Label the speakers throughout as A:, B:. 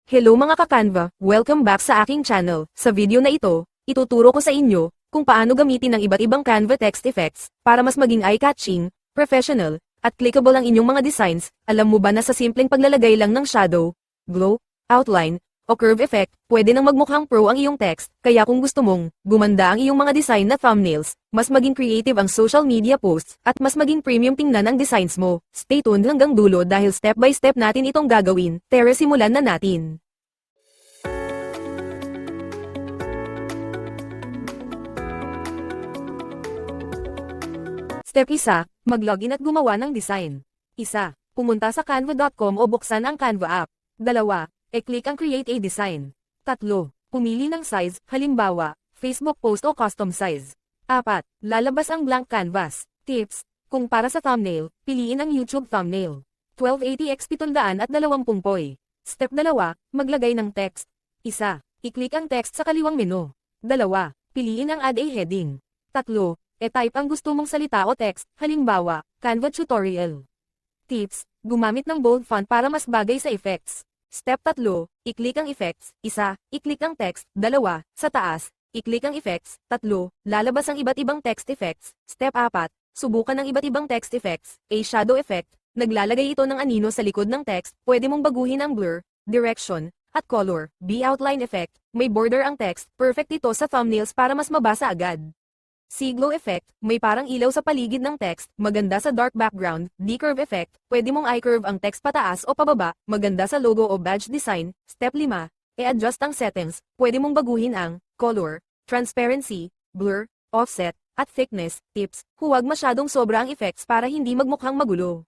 A: Hello mga ka-Canva, welcome back sa aking channel. Sa video na ito, ituturo ko sa inyo kung paano gamitin ang iba't ibang Canva text effects para mas maging eye-catching, professional, at clickable ang inyong mga designs. Alam mo ba na sa simpleng paglalagay lang ng shadow, glow, outline, o curve effect, pwede nang magmukhang pro ang iyong text, kaya kung gusto mong gumanda ang iyong mga design na thumbnails, mas maging creative ang social media posts, at mas maging premium tingnan ang designs mo. Stay tuned hanggang dulo dahil step by step natin itong gagawin. Tara, simulan na natin. Step 1, mag-login at gumawa ng design. 1. Pumunta sa canva.com o buksan ang Canva app. 2. E-click ang Create a Design. 3. Pumili ng size, halimbawa, Facebook post o custom size. 4. Lalabas ang blank canvas. Tips: kung para sa thumbnail, piliin ang YouTube thumbnail. 1280x 720 poi. Step 2. Maglagay ng text. 1. I-click ang text sa kaliwang menu. 2. Piliin ang Add a Heading. 3. E-type ang gusto mong salita o text, halimbawa, Canva tutorial. Tips: gumamit ng bold font para mas bagay sa effects. Step 3. I-click ang effects. 1. I-click ang text. 2. Sa taas, i-click ang effects. 3. Lalabas ang iba't ibang text effects. Step 4. Subukan ng iba't ibang text effects. A shadow effect. Naglalagay ito ng anino sa likod ng text. Pwede mong baguhin ang blur, direction, at color. B outline effect. May border ang text. Perfect ito sa thumbnails para mas mabasa agad. C glow effect, may parang ilaw sa paligid ng text, maganda sa dark background. D curve effect, pwede mong i-curve ang text pataas o pababa, maganda sa logo o badge design. Step 5, i-adjust ang settings, pwede mong baguhin ang color, transparency, blur, offset, at thickness. Tips: huwag masyadong sobra ang effects para hindi magmukhang magulo.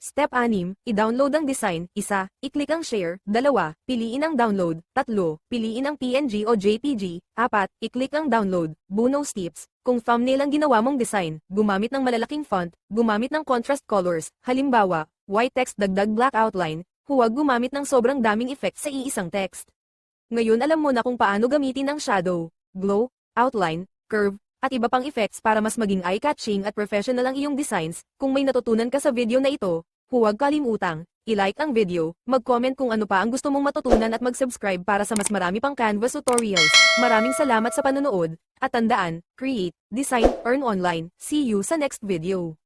A: Step 6, i-download ang design. 1. I-click ang share. 2. Piliin ang download. 3. Piliin ang PNG o JPG. 4. I-click ang download. Bonus tips: kung thumbnail ang ginawa mong design, gumamit ng malalaking font, gumamit ng contrast colors, halimbawa, white text dagdag black outline, huwag gumamit ng sobrang daming effects sa iisang text. Ngayon alam mo na kung paano gamitin ang shadow, glow, outline, curve, at iba pang effects para mas maging eye-catching at professional ang iyong designs. Kung may natutunan ka sa video na ito, huwag kalimutang i-like ang video, mag-comment kung ano pa ang gusto mong matutunan at mag-subscribe para sa mas marami pang Canva tutorials. Maraming salamat sa panonood, at tandaan, create, design, earn online. See you sa next video.